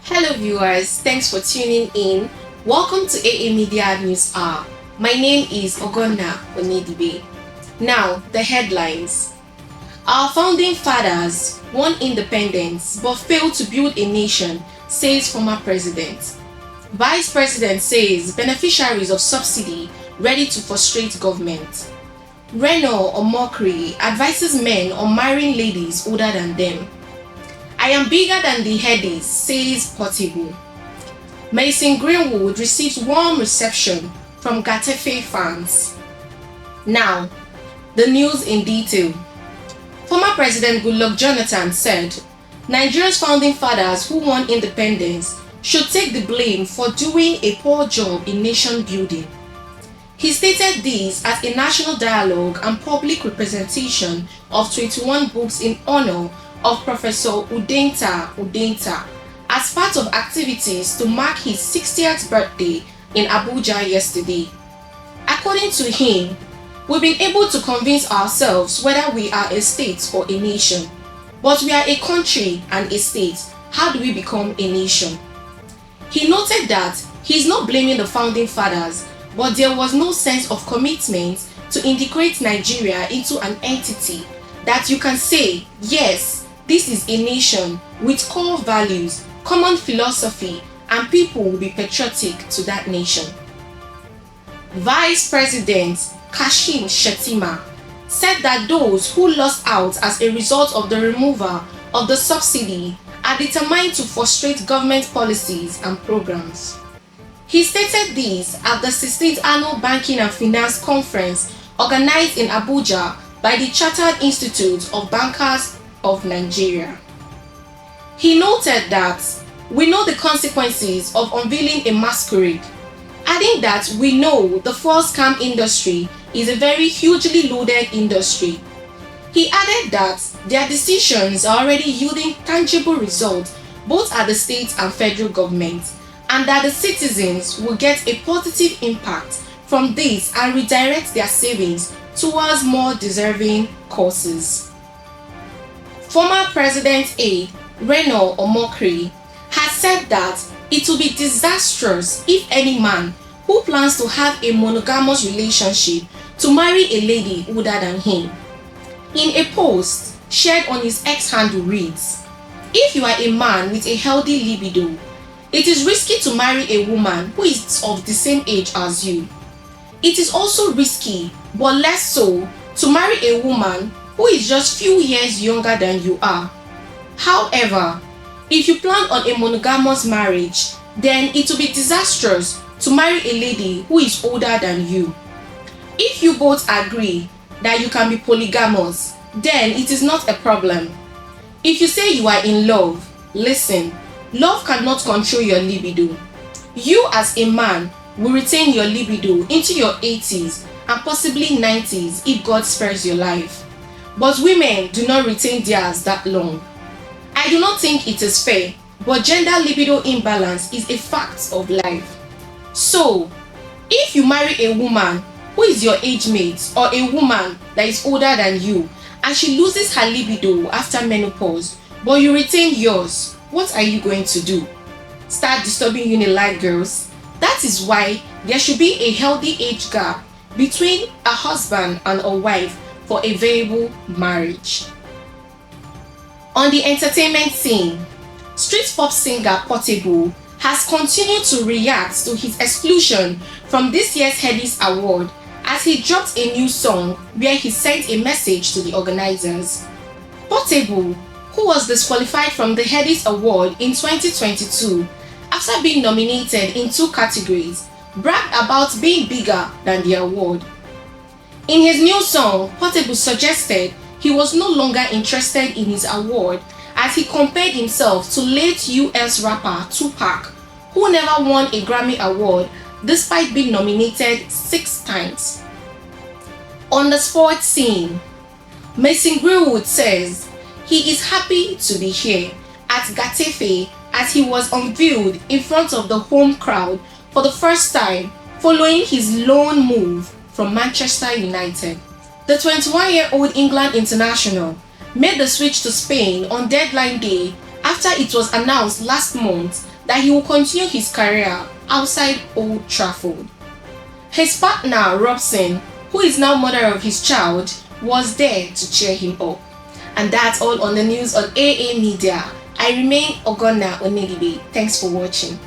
Hello viewers, thanks for tuning in. Welcome to AAMediaNews Hour. My name is Ogonna Onedibe. Now, the headlines. Our founding fathers won independence but failed to build a nation, says former president. Vice President says beneficiaries of subsidy ready to frustrate government. Reno Omokri advises men on marrying ladies older than them. I am bigger than the headies, says Portable. Mason Greenwood receives warm reception from Gatefe fans. Now, the news in detail. Former President Goodluck Jonathan said, Nigeria's founding fathers who won independence should take the blame for doing a poor job in nation building. He stated this at a national dialogue and public representation of 21 books in honor of Professor Udenta as part of activities to mark his 60th birthday in Abuja yesterday. According to him, we've been able to convince ourselves whether we are a state or a nation. But we are a country and a state. How do we become a nation? He noted that he is not blaming the founding fathers, but there was no sense of commitment to integrate Nigeria into an entity that you can say, yes, this is a nation with core values, common philosophy, and people will be patriotic to that nation. Vice President Kashim Shettima said that those who lost out as a result of the removal of the subsidy are determined to frustrate government policies and programs. He stated this at the 16th Annual Banking and Finance Conference organized in Abuja by the Chartered Institute of Bankers of Nigeria. He noted that we know the consequences of unveiling a masquerade, adding that we know the false scam industry is a very hugely loaded industry. He added that their decisions are already yielding tangible results both at the state and federal government, and that the citizens will get a positive impact from this and redirect their savings towards more deserving causes. Former President A. Reno Omokri has said that it will be disastrous if any man who plans to have a monogamous relationship to marry a lady older than him. In a post shared on his X handle reads, if you are a man with a healthy libido, it is risky to marry a woman who is of the same age as you. It is also risky, but less so, to marry a woman who is just few years younger than you are. However, if you plan on a monogamous marriage, then it will be disastrous to marry a lady who is older than you. If you both agree that you can be polygamous, then it is not a problem. If you say you are in love, listen, love cannot control your libido. You as a man will retain your libido into your 80s and possibly 90s if God spares your life. But women do not retain theirs that long. I do not think it is fair, but gender libido imbalance is a fact of life. So, if you marry a woman who is your age mate or a woman that is older than you and she loses her libido after menopause, but you retain yours, what are you going to do? Start disturbing unilike girls? That is why there should be a healthy age gap between a husband and a wife for a viable marriage. On the entertainment scene, street pop singer Portable has continued to react to his exclusion from this year's headies award as he dropped a new song where he sent a message to the organizers. Portable, who was disqualified from the headies award in 2022 after being nominated in 2 categories, bragged about being bigger than the award. In his new song, Portable suggested he was no longer interested in his award as he compared himself to late US rapper Tupac, who never won a Grammy award despite being nominated 6 times. On the sports scene, Mason Greenwood says he is happy to be here at Gatefe as he was unveiled in front of the home crowd for the first time following his loan move from Manchester United. The 21-year-old England international made the switch to Spain on deadline day after it was announced last month that he will continue his career outside Old Trafford. His partner, Robson, who is now mother of his child, was there to cheer him up. And that's all on the news on AA Media. I remain Ogonna Onedibe. Thanks for watching.